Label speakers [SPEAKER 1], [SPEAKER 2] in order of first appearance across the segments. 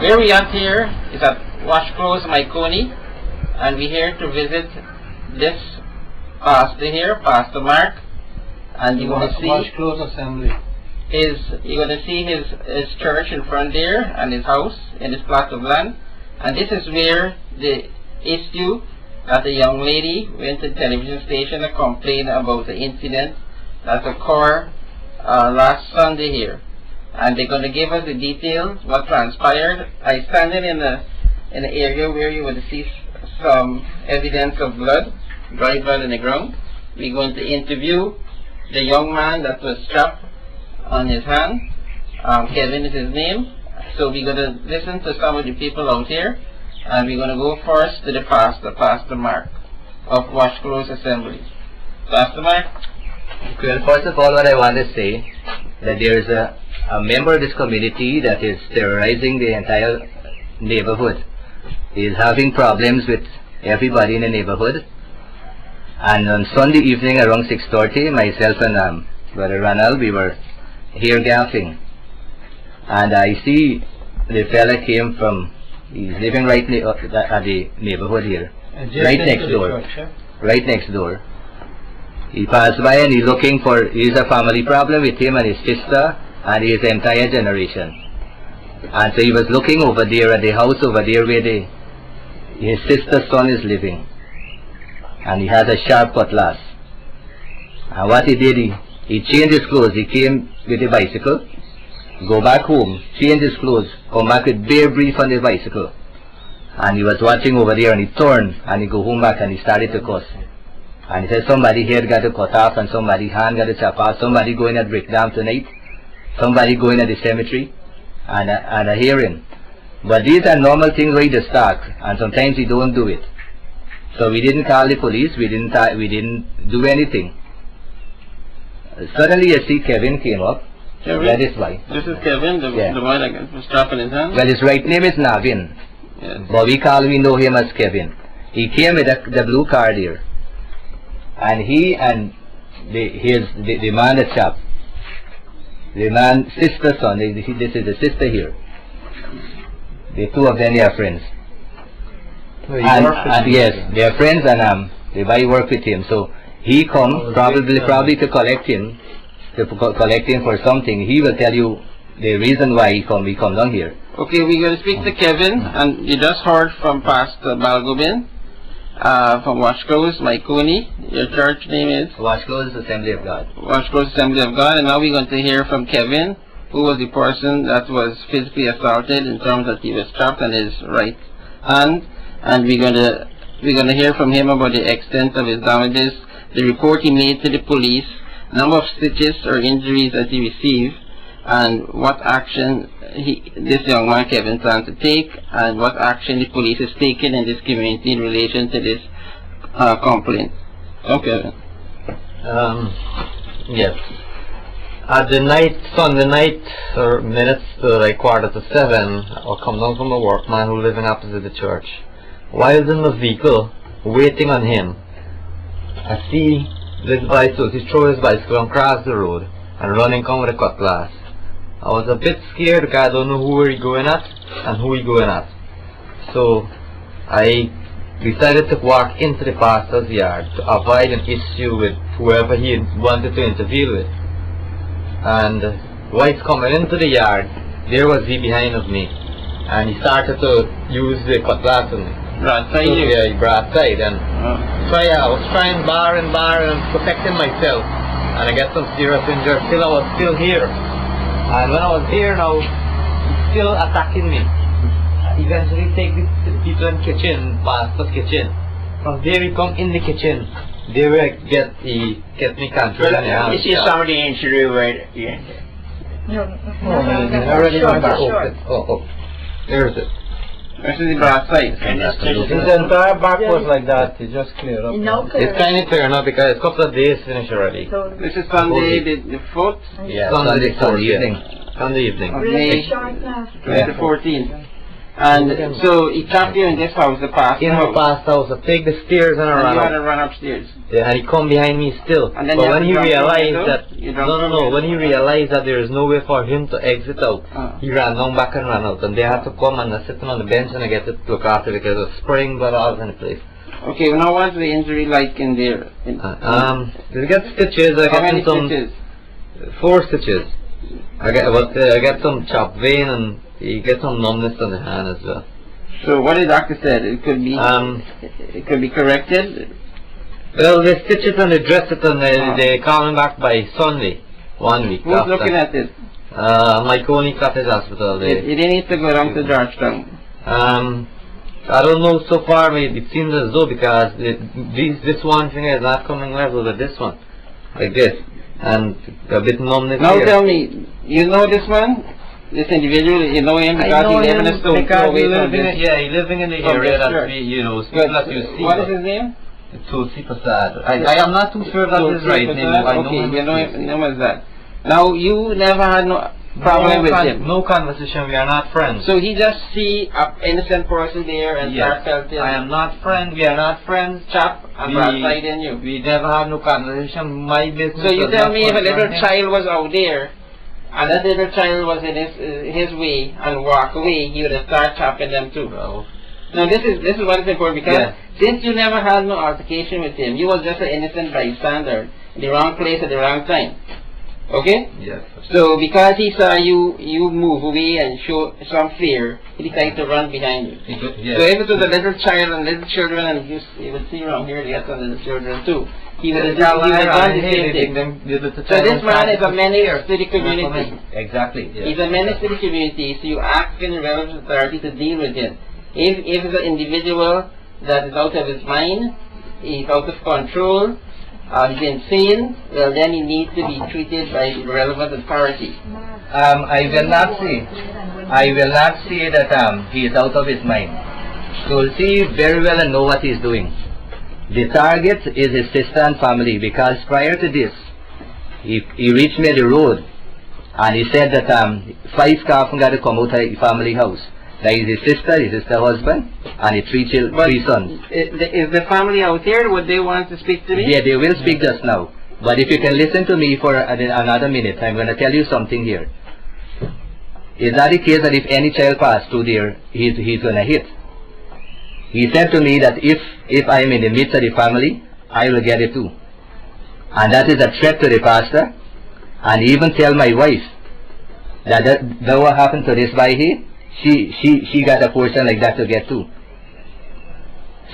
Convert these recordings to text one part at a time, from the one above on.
[SPEAKER 1] Where we at here is at Wash Close, Mahaicony, and we're here to visit this pastor here, Pastor Mark, and you're going to see
[SPEAKER 2] Wash Close Assembly.
[SPEAKER 1] you're going to see his church in front there and his house in this plot of land, and this is where the issue that a young lady went to the television station and complained about the incident that occurred last Sunday here. And they're going to give us the details, what transpired. I standing in the area where you would see some evidence of blood, dry blood in the ground. We're going to interview the young man that was strapped on his hand. Kevin is his name. So we're going to listen to some of the people out here, and we're going to go first to the pastor, Pastor Mark of Wash Close Assembly. Pastor Mark?
[SPEAKER 3] Well, first of all, what I want to say, that there is a member of this community that is terrorizing the entire neighborhood. He is having problems with everybody in the neighborhood. And on Sunday evening around 6:30, myself and Brother Ronald, we were here gaffing. And I see the fella came from, he's living right at the neighborhood here, right next door. Right next door. He passed by and he's looking for, he's a family problem with him and his sister and his entire generation. And so he was looking over there at the house over there where his sister's son is living. And he has a sharp cutlass. And what he did, he changed his clothes. He came with a bicycle, go back home, change his clothes, come back with bare brief on the bicycle. And he was watching over there and he turned and he go home back and he started to cuss. And he said somebody head got to cut off and somebody hand got to chop off, somebody going at breakdown tonight, somebody going at the cemetery, and a hearing. But these are normal things where he just talk, and sometimes he don't do it. So we didn't call the police, we didn't do anything. Suddenly you see Kevin came up.
[SPEAKER 1] Kevin?
[SPEAKER 3] That is why.
[SPEAKER 1] This is Kevin, the one that was strapped in his hand?
[SPEAKER 3] Well, his right name is Navin.
[SPEAKER 1] Yes.
[SPEAKER 3] But we know him as Kevin. He came with the blue car there. And he and the man that chopped, the man's sister's son, this is the sister here. The two of them, they are friends. And yes, they are friends, and they buy work with him. So he come probably to collect him for something. He will tell you the reason why he come down here.
[SPEAKER 1] Okay, we're going to speak to Kevin, and you just heard from Pastor Balgobin from Wash Close, Mahaicony. Your church name is?
[SPEAKER 3] Wash Close Assembly of God.
[SPEAKER 1] Wash Close Assembly of God. And now we're going to hear from Kevin, who was the person that was physically assaulted in terms that he was strapped on his right hand. And we're going to hear from him about the extent of his damages, the report he made to the police, number of stitches or injuries that he received, and what action this young man Kevin plans to take, and what action the police is taking in this community in relation to this complaint. Okay.
[SPEAKER 2] Yes. At the Sunday night, or minutes to like 6:45, I'll come down from a workman who living opposite the church. While in the vehicle, waiting on him, I see this bicycle, he throw his bicycle and cross the road and running come with a cutlass. I was a bit scared because I don't know who he going at and who he going at. So I decided to walk into the pastor's yard to avoid an issue with whoever he wanted to intervene with. And while he's coming into the yard, there was he behind of me, and he started to use the cutlass on me.
[SPEAKER 1] Broadside
[SPEAKER 2] So,
[SPEAKER 1] you?
[SPEAKER 2] yeah, he broadside, and so I was trying bar and protecting myself, and I got some serious injury. Still, I was still here, and when I was here now, he's still attacking me. Eventually, take the people in the kitchen, pastor's kitchen. From there, he come in the kitchen. There, he get me control.
[SPEAKER 4] You see some of the injury right here?
[SPEAKER 2] I already went back open. Oh, there's it.
[SPEAKER 1] This is the broadside.
[SPEAKER 2] His entire back was like that. He just cleared up. It's kind of clear now because a couple of days finished already.
[SPEAKER 1] This is Sunday the 4th?
[SPEAKER 2] Yeah,
[SPEAKER 3] Sunday evening.
[SPEAKER 2] Sunday evening.
[SPEAKER 1] Of May 2014. And so he trapped you in this house, the past
[SPEAKER 2] In my past house, I take the stairs and I
[SPEAKER 1] and you had
[SPEAKER 2] ran
[SPEAKER 1] to
[SPEAKER 2] up.
[SPEAKER 1] run upstairs.
[SPEAKER 2] Yeah, and he come behind me still.
[SPEAKER 1] And then
[SPEAKER 2] But
[SPEAKER 1] you
[SPEAKER 2] when he
[SPEAKER 1] have to jump
[SPEAKER 2] realized
[SPEAKER 1] through the
[SPEAKER 2] that
[SPEAKER 1] window? You jumped
[SPEAKER 2] no,
[SPEAKER 1] through the
[SPEAKER 2] when he realized that there is no way for him to exit out, he ran down back and ran out, and they had to come and sit him on the bench and I get to look after because it was spraying blood all over the place.
[SPEAKER 1] Okay, now what's the injury like in there?
[SPEAKER 2] They get stitches. I
[SPEAKER 1] How
[SPEAKER 2] get
[SPEAKER 1] many
[SPEAKER 2] some
[SPEAKER 1] stitches?
[SPEAKER 2] 4 stitches. I get some chopped vein and you get some numbness on the hand as well.
[SPEAKER 1] So what the doctor said, it could be corrected.
[SPEAKER 2] Well, they stitch it and they dress it and they call me back by Sunday, 1 week
[SPEAKER 1] Who's
[SPEAKER 2] after.
[SPEAKER 1] looking at this?
[SPEAKER 2] Mahaicony Cottage Hospital.
[SPEAKER 1] You didn't need to go down to Georgetown.
[SPEAKER 2] I don't know so far. Maybe it seems as though because this one finger is not coming level with this one, like this, and a bit numbness
[SPEAKER 1] Now
[SPEAKER 2] here.
[SPEAKER 1] tell me, you know this man? This individual, you know him because he lives in a stone throw away from this.
[SPEAKER 2] he's living in the
[SPEAKER 1] from
[SPEAKER 2] area
[SPEAKER 1] this
[SPEAKER 2] that
[SPEAKER 1] church.
[SPEAKER 2] we, you
[SPEAKER 1] Good.
[SPEAKER 2] see.
[SPEAKER 1] What is his name?
[SPEAKER 2] Tulsi Prasad. I am not too sure if that's his right name. I know
[SPEAKER 1] Okay,
[SPEAKER 2] him.
[SPEAKER 1] you know him as that. Now you never had no problem with him.
[SPEAKER 2] No conversation. We are not friends.
[SPEAKER 1] So he just see an innocent person there and
[SPEAKER 2] Yes,
[SPEAKER 1] felt
[SPEAKER 2] I am not friend. We are not friends.
[SPEAKER 1] chap and backside in you.
[SPEAKER 2] We never had no conversation. My business.
[SPEAKER 1] So you
[SPEAKER 2] was
[SPEAKER 1] tell
[SPEAKER 2] not
[SPEAKER 1] me if a little
[SPEAKER 2] concerned him.
[SPEAKER 1] child was out there and that little child was in his way and walk away, he would have started chopping them too.
[SPEAKER 2] Well,
[SPEAKER 1] Now this is what is important because
[SPEAKER 2] Yeah.
[SPEAKER 1] since you never had no altercation with him, you was just an innocent bystander in the wrong place at the wrong time. Okay?
[SPEAKER 2] yes.
[SPEAKER 1] So because he saw you move away and show some fear, he decided to run behind you.
[SPEAKER 2] Yes.
[SPEAKER 1] So if it was a little child and little children, and you would see around here, they have some little children too, he would have done the same thing. So this man is a menace to the community.
[SPEAKER 3] Exactly. Yes.
[SPEAKER 1] He's a menace to the community, so you ask the relevant authority to deal with him. If it's an individual that is out of his mind, he's out of control, he's insane, well then he needs to be treated by the relevant authority.
[SPEAKER 3] I will not say that he is out of his mind. Tulsi very well know what he is doing. The target is his sister and family because prior to this, he reached me at the road and he said that 5 coffins got to come out of the family house. That is his sister husband, and his 3 sons.
[SPEAKER 1] Is the family out here? Would they want to speak to me?
[SPEAKER 3] Yeah, they will speak just now. But if you can listen to me for another minute, I'm going to tell you something here. It's not the case that if any child passes through there, he's going to hit. He said to me that if I am in the midst of the family, I will get it too. And that is a threat to the pastor. And he even tell my wife that what happened to this boy here, she got a portion like that to get too.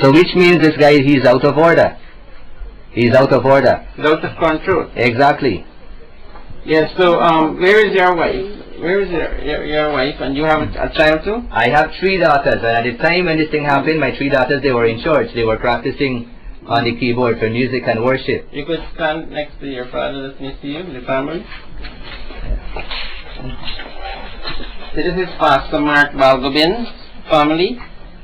[SPEAKER 3] So which means this guy, he's out of order. He's out of order.
[SPEAKER 1] Out of control.
[SPEAKER 3] Exactly.
[SPEAKER 1] Yes, so where is your wife? Where is your wife? And you have a child too?
[SPEAKER 3] I have 3 daughters, and at the time when this thing happened, my 3 daughters, they were in church. They were practicing on the keyboard for music and worship.
[SPEAKER 1] You could stand next to your father, let me see you, the family. So this is Pastor Mark Balgobin's family,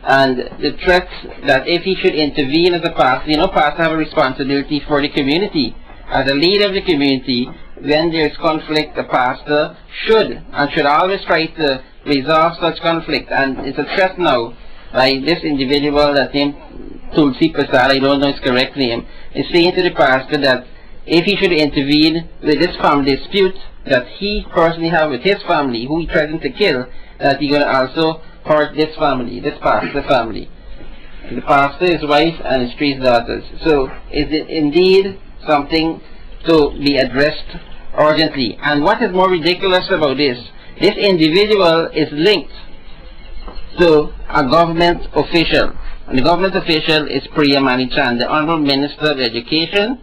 [SPEAKER 1] and the threat that if he should intervene as a pastor, pastor have a responsibility for the community. As a leader of the community, when there is conflict, the pastor should always try to resolve such conflict. And it's a threat now by this individual that named Tulsi Prasad, I don't know his correct name, is saying to the pastor that if he should intervene with this family dispute that he personally have with his family, who he threatened to kill, that he's going to also hurt this family, this pastor family. The pastor, his wife, and his 3 daughters. So is it indeed something to be addressed urgently? And what is more ridiculous about this individual is linked to a government official. And the government official is Priya Manichan, the Honorable Minister of Education.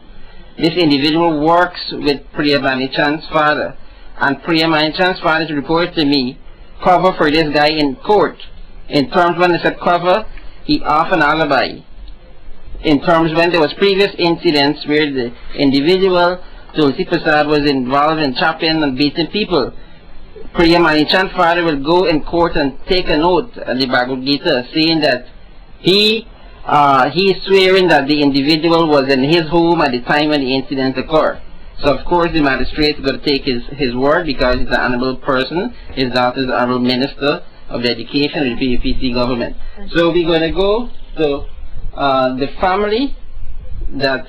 [SPEAKER 1] This individual works with Priya Manichan's father. And Priya Manichan's father has reported to me cover for this guy in court. In terms when they said cover, he off an alibi. In terms when there was previous incidents where the individual, Tulsi Prasad, was involved in chopping and beating people, Priya Manichan's father will go in court and take an oath at the Bhagavad Gita saying that he is swearing that the individual was in his home at the time when the incident occurred. So of course the magistrate is going to take his word because he's an honorable person. His daughter is an honorable minister of Education of the PPC government. So we're going to go to the family that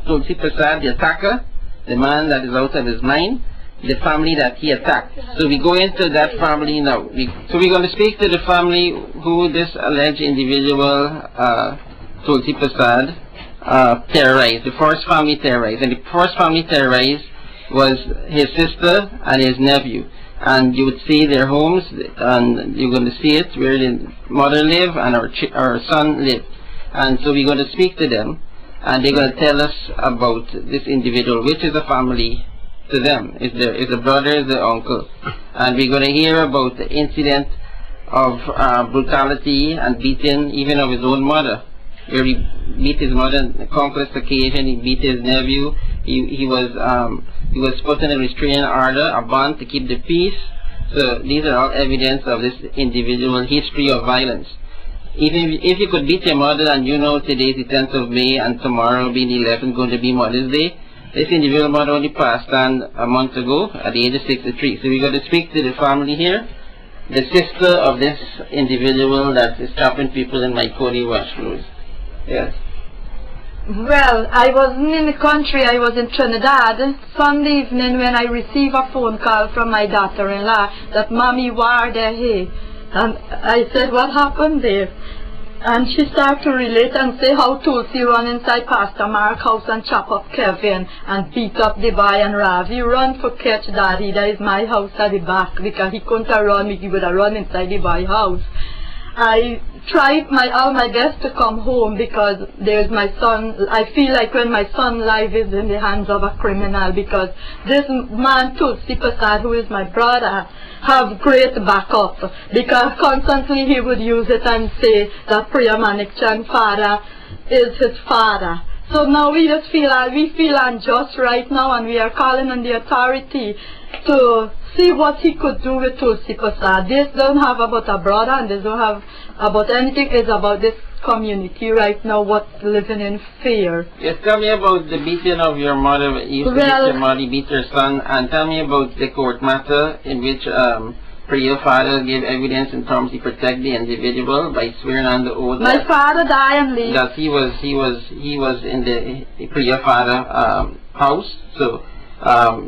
[SPEAKER 1] Tulsi Prasad, the attacker, the man that is out of his mind, the family that he attacked. So we go into that family now. So we're going to speak to the family who this alleged individual, Tulsi Prasad, terrorized, the first family terrorized. And the first family terrorized was his sister and his nephew. And you would see their homes, and you're going to see it where the mother lived and our son lived. And so we're going to speak to them, and they're going to tell us about this individual, which is a family to them. Is the brother, is the uncle. And we're going to hear about the incident of brutality and beating even of his own mother, where he beat his mother on countless occasions. He beat his nephew. He was put in a restraining order, a bond to keep the peace. So these are all evidence of this individual history of violence. Even if you could beat your mother, and you know today is the 10th of May and tomorrow being the 11th going to be Mother's Day, this individual mother only passed on a month ago at the age of 63. So we're going to speak to the family here, the sister of this individual that is stopping people in Mahaicony wash clothes. Yes.
[SPEAKER 5] Well, I wasn't in the country, I was in Trinidad. Sunday evening when I received a phone call from my daughter-in-law that Mommy, where they here? And I said, what happened there? And she started to relate and say how Tulsi run inside Pastor Mark's house and chop up Kevin and beat up the boy and Ravi. Run for catch Daddy, that is my house at the back, because he couldn't run me, he would have run inside the boy's house. I tried all my best to come home because there's my son. I feel like when my son's life is in the hands of a criminal, because this man Tulsi Prasad, who is my brother, have great backup, because constantly he would use it and say that Priya Manikchand's father is his father. So now we just feel unjust right now, and we are calling on the authority to see what he could do with Tulsi Prasad. This don't have about a brother, and this don't have about anything. It's about this community right now, what's living in fear.
[SPEAKER 1] Yes, tell me about the beating of your mother. You used to beat your mother, beat your son, and tell me about the court matter in which Priya's father gave evidence in terms to protect the individual by swearing on the oath.
[SPEAKER 5] My father died and lived.
[SPEAKER 1] That he was in the Priya's father house, so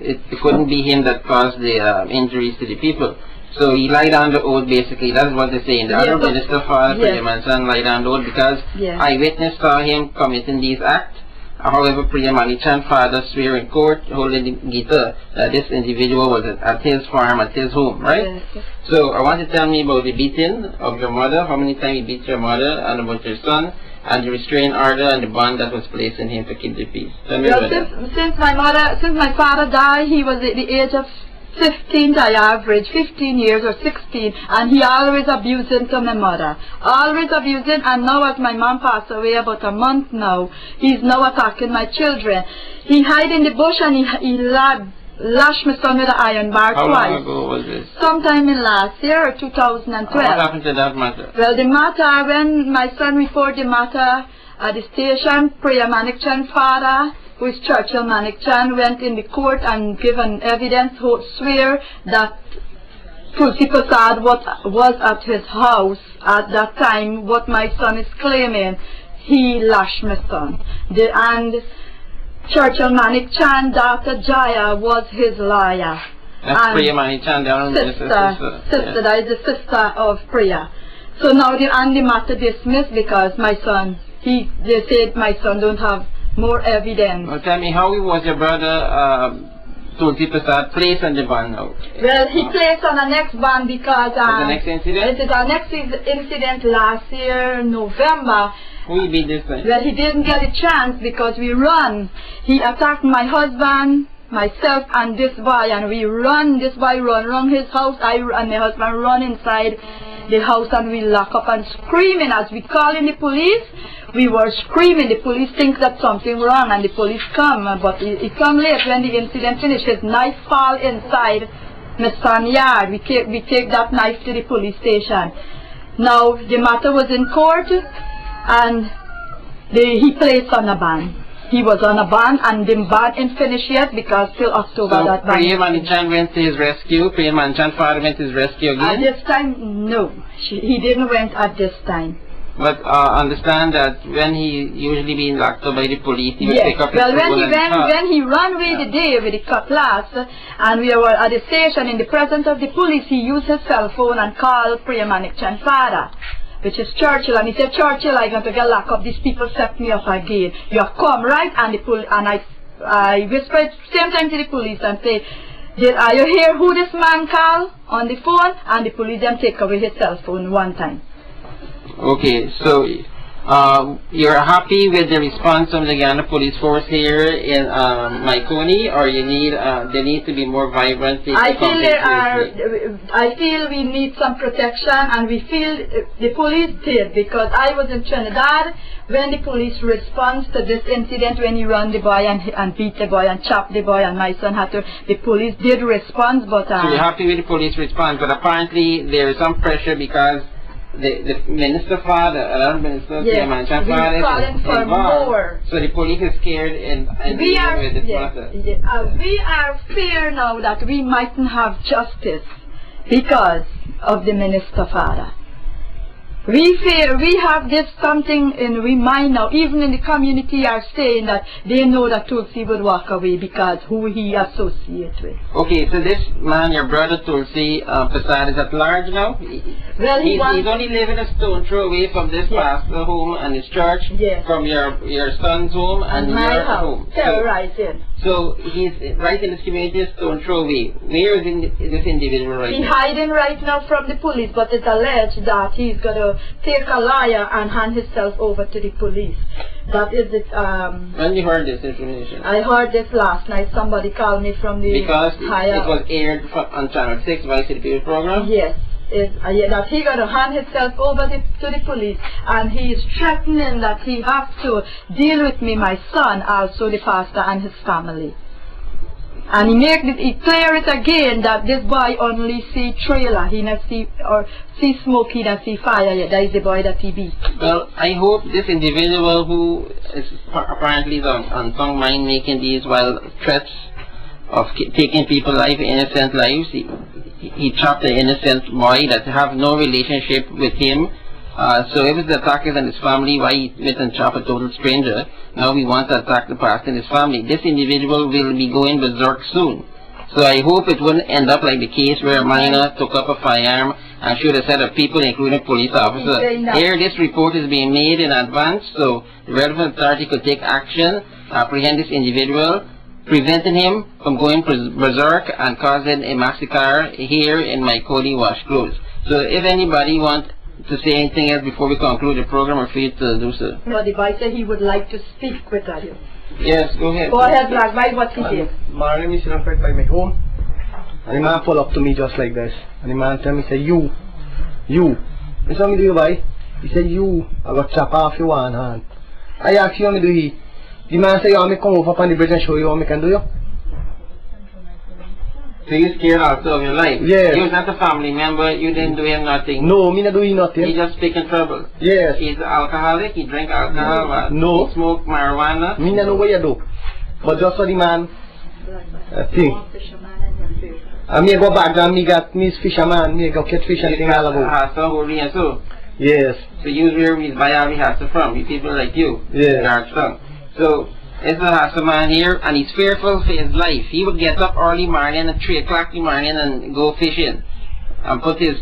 [SPEAKER 1] it couldn't be him that caused the injuries to the people. So he lied on the oath, basically. That's what they're saying. The other minister father, Priya Manson, lied on the oath because eyewitness saw him committing these acts. However, Priya Manichand's father swear in court, holding the Gita, that this individual was at his farm, at his home, right? Yes. So I want you to tell me about the beating of your mother, how many times you beat your mother, and about your son, and the restraining order and the bond that was placed on him to keep the peace. Tell me about that.
[SPEAKER 5] Since my father died, he was at the age of 15, I average 15 years or 16, and he always abusing to my mother, always abusing. And now as my mom passed away about a month now, he's now attacking my children. He hide in the bush and he lashed my son with an iron bar twice.
[SPEAKER 1] How long ago was this?
[SPEAKER 5] Sometime in last year, 2012.
[SPEAKER 1] What happened to that matter?
[SPEAKER 5] Well, the matter, when my son reported the matter at the station, Priya Manikchand's father, who is Churchill Manikchand, went in the court and given evidence, who swear that Tulsi Prasad was at his house at that time. What my son is claiming, he lashed my son. And Churchill Manikchand, Dr. Jaya, was his lawyer.
[SPEAKER 1] That's Priya Manikchand,
[SPEAKER 5] sister, that is the sister of Priya. So now the matter dismissed because my son, they said my son don't have more evidence.
[SPEAKER 1] Well, tell me, how was your brother Tulsi Prasad placed on the bond now?
[SPEAKER 5] Well, he placed on the next bond because
[SPEAKER 1] the next incident?
[SPEAKER 5] It is our next incident last year, November.
[SPEAKER 1] Who he beat this time?
[SPEAKER 5] Well, he didn't get a chance because we run. He attacked my husband, myself, and this boy, and we run. This boy run around his house. I and my husband run inside the house, and we lock up and screaming. As we call in the police, we were screaming. The police think that something wrong, and the police come, but it come late when the incident finished. His knife fall inside my son's yard. We take that knife to the police station. Now the matter was in court, and he placed on a bond. he was on a ban, and the ban ain't finished yet because till October
[SPEAKER 1] So
[SPEAKER 5] that ban.
[SPEAKER 1] Priya Manichan went to his rescue. Priya Manichan's father went to his rescue
[SPEAKER 5] At
[SPEAKER 1] again.
[SPEAKER 5] this time, no. He didn't went at this time.
[SPEAKER 1] But understand that when he usually being locked up by the police, he would
[SPEAKER 5] Yes.
[SPEAKER 1] pick up his
[SPEAKER 5] Well,
[SPEAKER 1] phone and talk.
[SPEAKER 5] when he ran away the day with the cutlass, and we were at the station in the presence of the police, he used his cell phone and called Priya Manichan's father, which is Churchill, and he said, Churchill, I'm going to get locked up. These people set me up again. You have come, right? And I whispered same time to the police and said, are you hear who this man called on the phone? And the police then take away his cell phone one time.
[SPEAKER 1] Okay, so you're happy with the response from the Guyana Police Force here in Mahaicony, or you need they need to be more vibrant?
[SPEAKER 5] I feel we need some protection, and we feel the police did, because I was in Trinidad when the police responds to this incident, when he ran the boy and beat the boy and chopped the boy, and my son had to. The police did respond, but
[SPEAKER 1] so you're happy with the police response, but apparently there is some pressure because the minister father, another minister,
[SPEAKER 5] yes,
[SPEAKER 1] Manichan's
[SPEAKER 5] we're
[SPEAKER 1] father,
[SPEAKER 5] calling
[SPEAKER 1] is
[SPEAKER 5] for
[SPEAKER 1] involved.
[SPEAKER 5] more.
[SPEAKER 1] So the police is scared and
[SPEAKER 5] We are,
[SPEAKER 1] with this
[SPEAKER 5] yes,
[SPEAKER 1] matter.
[SPEAKER 5] we are fear now that we mightn't have justice because of the minister father. We fear, we have this something in we mind now, even in the community are saying that they know that Tulsi would walk away because who he associates with.
[SPEAKER 1] Okay, so this man, your brother Tulsi Prasad, is at large now?
[SPEAKER 5] Well,
[SPEAKER 1] he's only living a stone throw away from this pastor home and his church, from your son's home and
[SPEAKER 5] my
[SPEAKER 1] your
[SPEAKER 5] house,
[SPEAKER 1] home.
[SPEAKER 5] terrorizing.
[SPEAKER 1] So he's right in this community, a stone throw away. Where is this individual right
[SPEAKER 5] He's
[SPEAKER 1] now?
[SPEAKER 5] hiding right now from the police, but it's alleged that he's going to take a lawyer and hand himself over to the police. That is it.
[SPEAKER 1] When you heard this information?
[SPEAKER 5] I heard this last night. Somebody called me from the
[SPEAKER 1] Because
[SPEAKER 5] higher.
[SPEAKER 1] it was aired on Channel 6 by City People program?
[SPEAKER 5] Yes. That he got to hand himself over to the police, and he is threatening that he has to deal with me, my son, also the pastor and his family. And he clear it again that this boy only see trailer, he not see see smoke, he not see fire yet. That is the boy that he beat.
[SPEAKER 1] Well, I hope this individual who is apparently on some mind making these wild threats of taking people's life, innocent lives. He chopped an innocent boy that have no relationship with him. So if it's the attackers and his family, why he went and chopped a total stranger? Now we want to attack the pastor and his family. This individual will be going berserk soon. So I hope it wouldn't end up like the case where a minor took up a firearm and shoot a set of people, including police officers. Here, this report is being made in advance, so the relevant authority could take action, apprehend this individual, preventing him from going berserk and causing a massacre here in Mahaicony Wash Close. So if anybody wants to say anything else before we conclude the program, I'm free to do so.
[SPEAKER 5] No, the boy said he would like to speak with you.
[SPEAKER 1] Yes, go ahead.
[SPEAKER 5] Go ahead, Black Boy, what he did.
[SPEAKER 6] My name is right by my home, and the man pull up to me just like this, and the man tell me, say, you. I saw me do you, boy? He said, you, I got chop off your one hand. I asked you, what me do he? The man say, you want me come over on the bridge and show you what me can do you?
[SPEAKER 1] So you scared also of your life?
[SPEAKER 6] Yes.
[SPEAKER 1] You was not a family member, you didn't do him nothing?
[SPEAKER 6] No, me not do him nothing.
[SPEAKER 1] He just picking trouble?
[SPEAKER 6] Yes.
[SPEAKER 1] He's alcoholic, he drink alcohol,
[SPEAKER 6] no.
[SPEAKER 1] He smoke marijuana?
[SPEAKER 6] Me not know what you do. But just for the man, thing. And me go back and me got me fisherman, me go catch fish and thing all about.
[SPEAKER 1] So
[SPEAKER 6] yes.
[SPEAKER 1] So you where we buy all the hassa from, the people like you.
[SPEAKER 6] Yes.
[SPEAKER 1] So it's a hassa man here, and he's fearful for his life. He would get up early morning at 3 o'clock in the morning and go fishing. And put his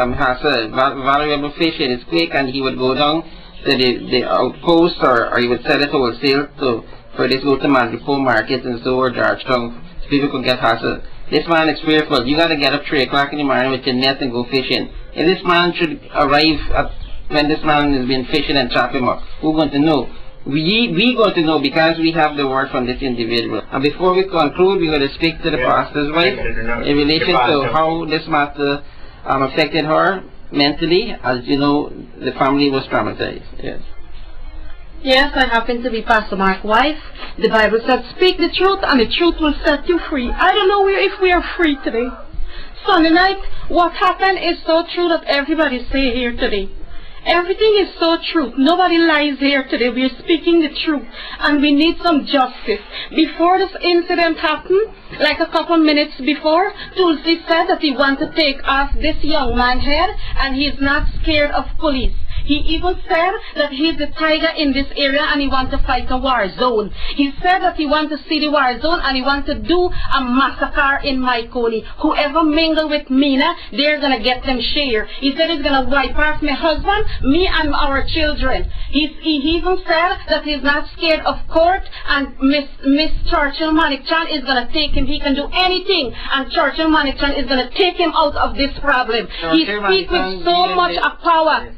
[SPEAKER 1] hassa, valuable fish in his quick, and he would go down to the outpost, or he would sell it wholesale for this go to Madripoor market and so or Georgetown, so people could get hassa. This man is fearful. You gotta get up 3 o'clock in the morning with your net and go fishing. If this man should arrive when this man has been fishing and chop him up, who's going to know? We going to know because we have the word from this individual. And before we conclude, we're going to speak to the pastor's wife in relation to how this matter affected her mentally. As you know, the family was traumatized. Yes.
[SPEAKER 7] Yes, I happen to be Pastor Mark's wife. The Bible says, speak the truth and the truth will set you free. I don't know if we are free today. Sunday night, what happened is so true that everybody say here today. Everything is so true. Nobody lies here today. We're speaking the truth. And we need some justice. Before this incident happened, like a couple minutes before, Tulsi said that he wants to take off this young man's head and he's not scared of police. He even said that he's the tiger in this area and he wants to fight a war zone. He said that he wants to see the war zone and he wants to do a massacre in Mahaicony. Whoever mingle with Mina, they're going to get them share. He said he's going to wipe off my husband, me and our children. He even said that he's not scared of court and Miss Churchill Manichan is going to take him. He can do anything and Churchill Manichan is going to take him out of this problem. He speaks with so much power.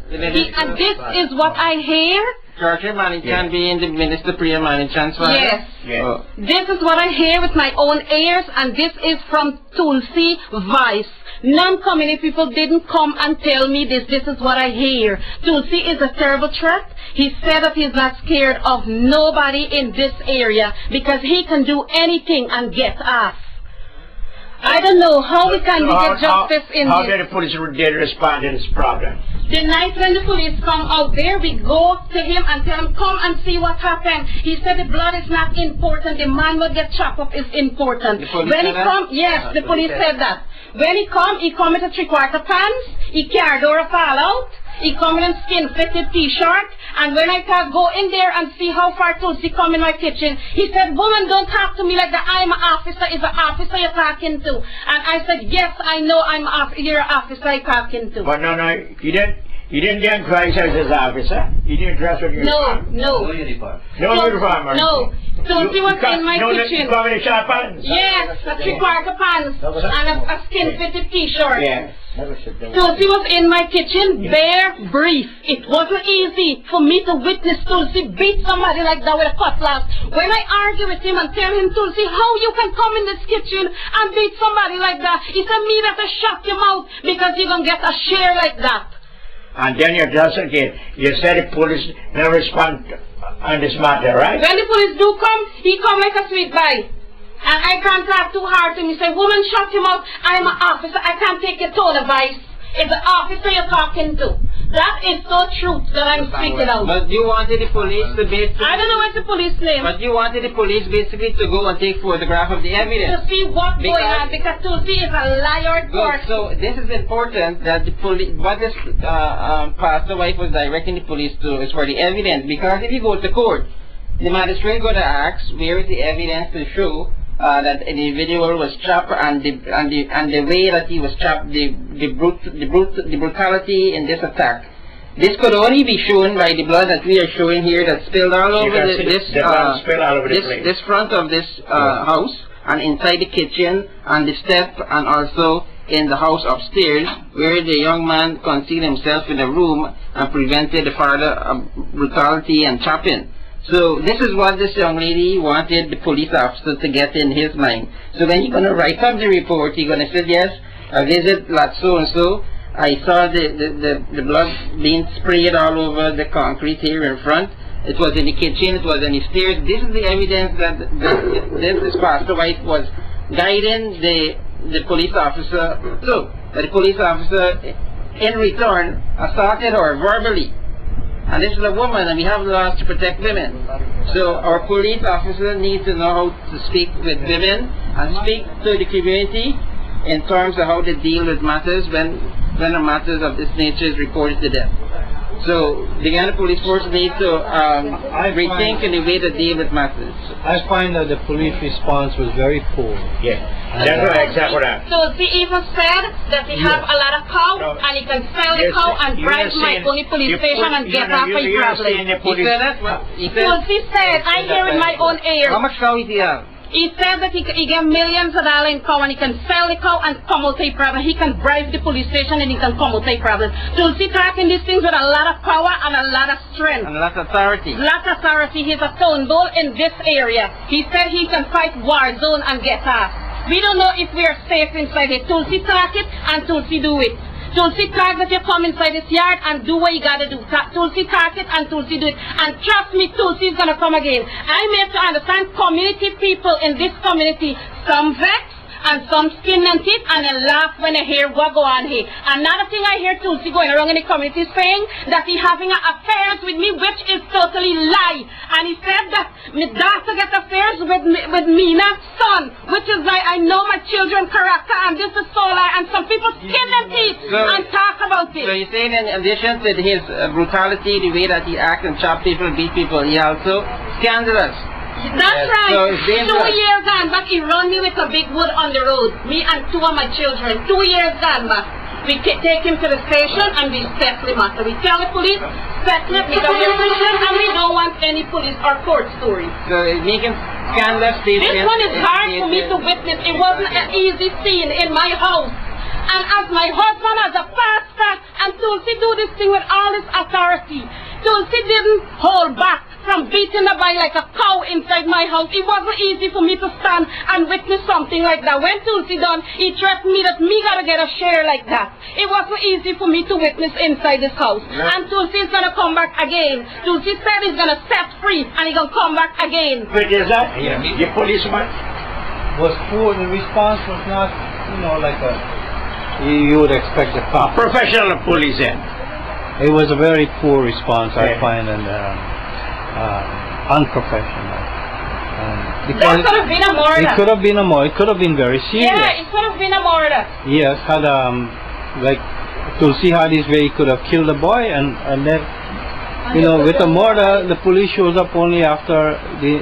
[SPEAKER 7] And this is what I hear.
[SPEAKER 1] Churchill Manichan being the Minister Priya Manichan's father?
[SPEAKER 7] Yes.
[SPEAKER 1] Oh.
[SPEAKER 7] This is what I hear with my own ears, and this is from Tulsi Vice. Non-community people didn't come and tell me this. This is what I hear. Tulsi is a terrible threat. He said that he's not scared of nobody in this area because he can do anything and get off. I don't know how we can get justice in
[SPEAKER 4] How
[SPEAKER 7] this.
[SPEAKER 4] did the police did respond to this problem?
[SPEAKER 7] The night when the police come out there, we go to him and tell him, come and see what happened. He said the blood is not important. The man will get chopped up is important. When he come, yes, the police said that. When he come with a 3/4 pants. He carried over a fall out. He come in a skin-fitted T-shirt. And when I thought, go in there and see how far Tulsi come in my kitchen, he said, woman, don't talk to me like that. I'm an officer. Is an officer you're talking to? And I said, yes, I know you're an officer you're talking to.
[SPEAKER 4] But no, you didn't get dressed as his officer. You didn't dress with your uniform.
[SPEAKER 3] No uniform.
[SPEAKER 4] No uniform. Or
[SPEAKER 7] No. Tulsi was in my kitchen.
[SPEAKER 4] You come in a short pants.
[SPEAKER 7] Yes, a 3/4 pants and a skin-fitted T-shirt.
[SPEAKER 4] Yes.
[SPEAKER 7] Tulsi was in my kitchen, bare, brief. It wasn't easy for me to witness Tulsi beat somebody like that with a cutlass. When I argue with him and tell him, Tulsi, how you can come in this kitchen and beat somebody like that? He said, me better shut your mouth because you're going to get a share like that.
[SPEAKER 4] And then you just again, you said the police never respond on this matter, right?
[SPEAKER 7] When the police do come, he come like a sweet guy. And I can't talk too hard to him. He say, woman, shut him out. I'm an officer. I can't take your tone of voice. It's the officer you're talking to. That is so true that I'm speaking out.
[SPEAKER 1] But you wanted the police to basically...
[SPEAKER 7] I don't know what's the police name.
[SPEAKER 1] But you wanted the police basically to go and take photograph of the evidence.
[SPEAKER 7] To see what's going on, because Tulsi is a liar.
[SPEAKER 1] Good. So this is important that the police, what this pastor wife was directing the police to is for the evidence. Because if you go to court, the magistrate going to ask where is the evidence to show that the individual was trapped and the way that he was trapped, the brutality in this attack. This could only be shown by the blood that we are showing here that spilled all over this front of this house and inside the kitchen and the step and also in the house upstairs where the young man concealed himself in a room and prevented the further brutality and chopping. So this is what this young lady wanted the police officer to get in his mind. So when you're going to write up the report, you're going to say, yes, I visit lot so-and-so. I saw the blood being sprayed all over the concrete here in front. It was in the kitchen, it was in the stairs. This is the evidence that this pastor wife was guiding the police officer. So the police officer in return assaulted her verbally. And this is a woman, and we have laws to protect women. So our police officers need to know how to speak with women and speak to the community in terms of how to deal with matters when a matters of this nature is reported to them. So the Guyana Police Force needs to rethink in the way to deal with matters.
[SPEAKER 8] I find that the police response was very poor.
[SPEAKER 4] Yeah, that's right, exactly that.
[SPEAKER 7] So he even said that he have a lot of cow and he can sell the cow and drive Mahaicony police station and get off a problem.
[SPEAKER 1] He said that? Well, he
[SPEAKER 7] said, I hear in my own ears.
[SPEAKER 1] How much cow is he have?
[SPEAKER 7] He said that he get millions of dollars in cow and he can sell the cow and come out a problem. He can drive the police station and he can come out a problem. Tulsi talking these things with a lot of power and a lot of strength.
[SPEAKER 1] And a lot of authority.
[SPEAKER 7] Lot of authority. He's a stone bull in this area. He said he can fight war zone and get off. We don't know if we are safe inside it. Tulsi talk it and Tulsi do it. Tulsi talk that you come inside this yard and do what you gotta do. Tulsi talk it and Tulsi do it. And trust me, Tulsi is gonna come again. I make to understand community people in this community, some vex And some skin and teeth and they laugh when they hear what go on here. Another thing I hear Tulsi going around in the community saying that he having affairs with me, which is totally lie. And he said that my daughter get affairs with Mina's son, which is like I know my children's character, and this is so lie. And some people skin and teeth and talk about it.
[SPEAKER 1] So you're saying in addition to his brutality, the way that he acts and chop people, beat people, he also scandalous.
[SPEAKER 7] That's right.
[SPEAKER 1] So it's
[SPEAKER 7] 2
[SPEAKER 1] dangerous.
[SPEAKER 7] years gone back, he run me with a big wood on the road. Me and 2 of my children. 2 years gone back. We take him to the station and we settle the matter. We tell the police, settle it, we don't get prison, and we don't want any police or court story.
[SPEAKER 1] So it's making scandalous statements.
[SPEAKER 7] This one is hard for me to witness. It wasn't an easy scene in my house. And as my husband, as a pastor, and Tulsi do this thing with all this authority. Tulsi didn't hold back from beating the boy like a cow inside my house. It wasn't easy for me to stand and witness something like that. When Tulsi done, he threatened me that me gotta get a share like that. It wasn't easy for me to witness inside this house. And Tulsi is gonna come back again. Tulsi said he's gonna set free and he's gonna come back again.
[SPEAKER 4] But is that the policeman?
[SPEAKER 8] Was poor. The response was not, like you would expect the cop.
[SPEAKER 4] Professional police then.
[SPEAKER 8] It was a very poor response, I find, and unprofessional.
[SPEAKER 7] That could have been a murder.
[SPEAKER 8] It could have been a murder. It could have been very serious.
[SPEAKER 7] Yeah, it could have been a murder.
[SPEAKER 8] Yes, had like Tulsi had his way, he could have killed the boy, and then with a murder, the police shows up only after the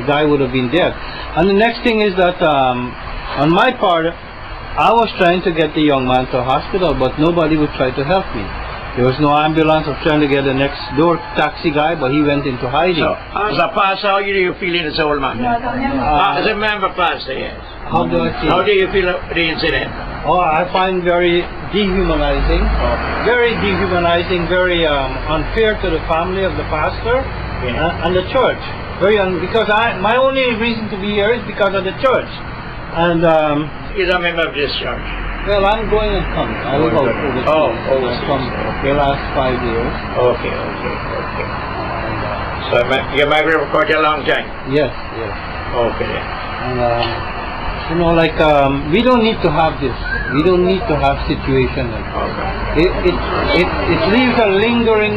[SPEAKER 8] guy would have been dead. And the next thing is that on my part, I was trying to get the young man to a hospital, but nobody would try to help me. There was no ambulance. I was trying to get the next door taxi guy, but he went into hiding.
[SPEAKER 4] So, as a pastor, how do you feel in this old man? As a member pastor, yes.
[SPEAKER 8] How do I feel?
[SPEAKER 4] How do you feel the incident?
[SPEAKER 8] Oh, I find very dehumanizing, very very unfair to the family of the pastor and the church. Because my only reason to be here is because of the church. And
[SPEAKER 4] He's a member of this church.
[SPEAKER 8] well, I'm going and coming. I live out overseas.
[SPEAKER 4] overseas.
[SPEAKER 8] From the last 5 years.
[SPEAKER 4] Okay. So you migrated for quite a long time?
[SPEAKER 8] Yes.
[SPEAKER 4] Okay.
[SPEAKER 8] And we don't need to have this. We don't need to have situation like this. It leaves a lingering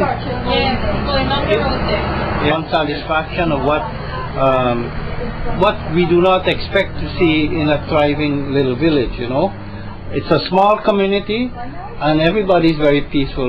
[SPEAKER 8] unsatisfaction of what we do not expect to see in a thriving little village. It's a small community, and everybody is very peaceful.